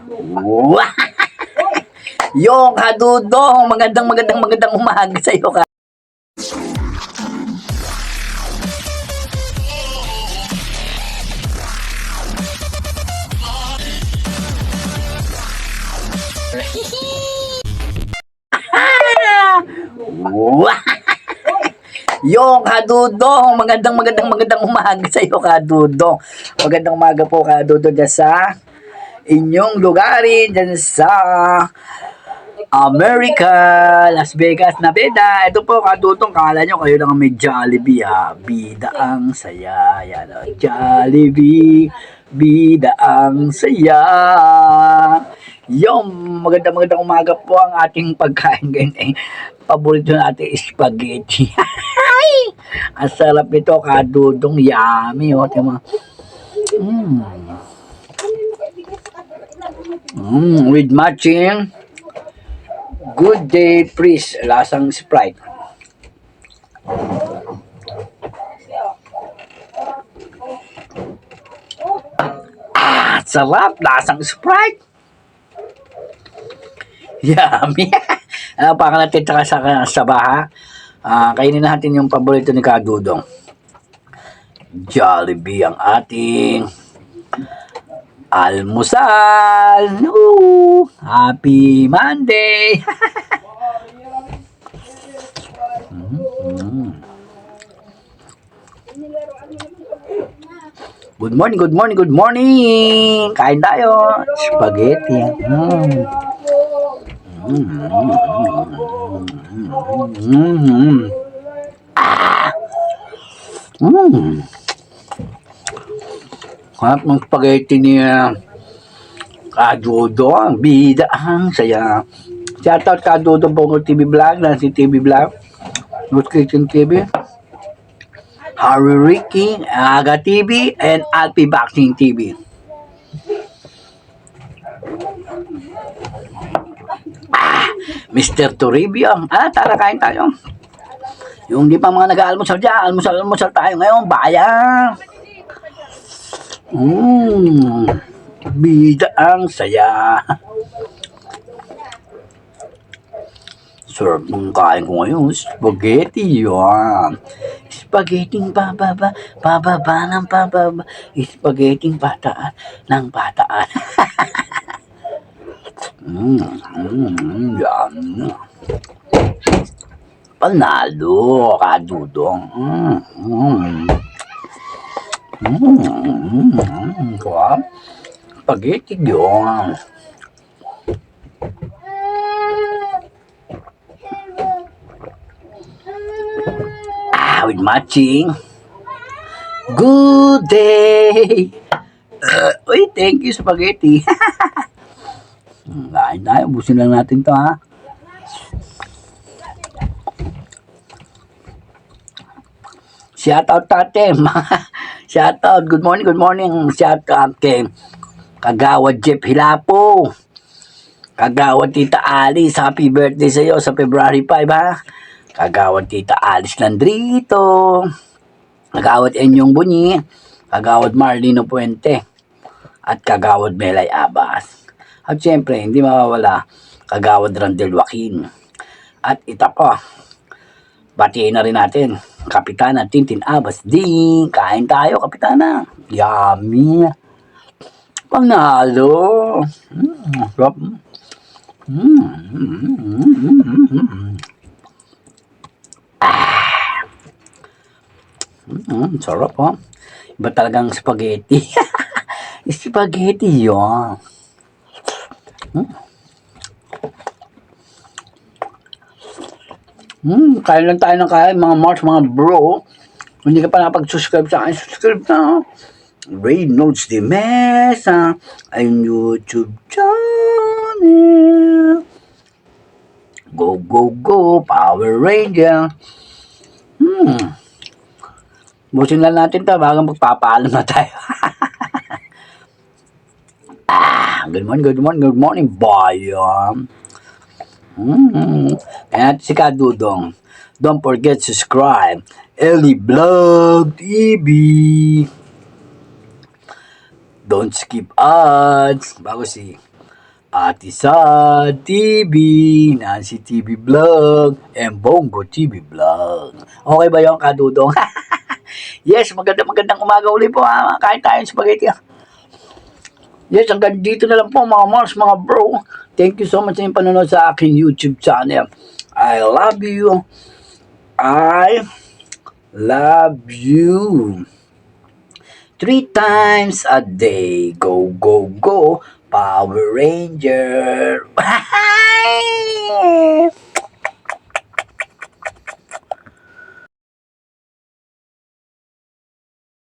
Wah! Yung kadudong, magandang umaga sa iyo ka. Wah! Yung kadudong, magandang umaga sa iyo kadudong. Magandang umaga po kadudong dyan sa inyong lugarin dyan sa America, Las Vegas, Nevada. Ito po kadudong, kala nyo kayo lang may Jollibee ha. Bida ang saya. Yan, oh. Jollibee, bida ang saya. Yung magandang umaga po ang ating pagkain ngayon eh. Paborito natin spaghetti. Ang sarap nito kadudong, yummy oh. With matching Good Day Freeze, lasang Sprite. Sarap, lasang Sprite. Yummy. Baka natin sa baha. Kainin natin yung paborito ni Kadudong. Jollibee ang ating almusal. Happy Monday. Good morning. Kain tayo. Spaghetti. Harap ng spaghetti ni Kadudo. Ang bida ang saya. Shoutout Kadudo Bongo TV Vlog, Nancy TV Vlog, Good Kitchen TV, Harry Ricky, Aga TV, and Alpi Boxing TV. Mr. Toribio. Tara kain tayo. Yung di pa mga nag-aalmusal dyan, almusal tayo ngayon, bayan. Bida ang saya. Sarap ng kain ko ngayon, spaghetti yan. Spaghetti pababa ng pababa. Spaghetti pataan ng pataan. Yan. Panalo, Kadudong. Spaghetti yun. With matching Good Day. Uy, thank you spaghetti. Kain tayo, busin lang natin to ha. Shoutout tate. Shoutout, good morning. Shoutout kay Kagawad Jeff Hilapo. Kagawad Tita Alice, happy birthday sa iyo sa February 5 ha. Kagawad Tita Alice Landrito. Kagawad Enyong Bunyi. Kagawad Marlino Puente. At Kagawad Melay Abas. At syempre, hindi mawawala, Kagawad Randel Joaquin. At ita pa, batiin na rin natin, Kapitana Tintin Abas. Kain tayo, Kapitana. Yummy. Panalo. Sarap. Sarap oh. Iba talagang spaghetti. Spaghetti yun. Kain lang tayo ng kain, mga March, mga bro. Kung hindi ka pa napag-subscribe sa akin, subscribe na. Reynolds de Mesa, ang YouTube channel. Go, Power Ranger. Busin lang natin ito bago magpapaalam na tayo. Good morning, bayan. Kaya si Kadudong, don't forget to subscribe. Ellie Vlog TV. Don't skip ads. Bago si Ate Sa TV, Nancy TV Vlog, and Bongo TV Vlog. Okay ba yung kadudong? Yes, magandang umaga ulit po ha. Kain tayong spaghetti. Yes, hanggang dito na lang po mga Mars, mga bro. Thank you so much sa inyong panonood sa aking YouTube channel. I love you. I love you. 3 times a day. Go, go, go. Power Ranger.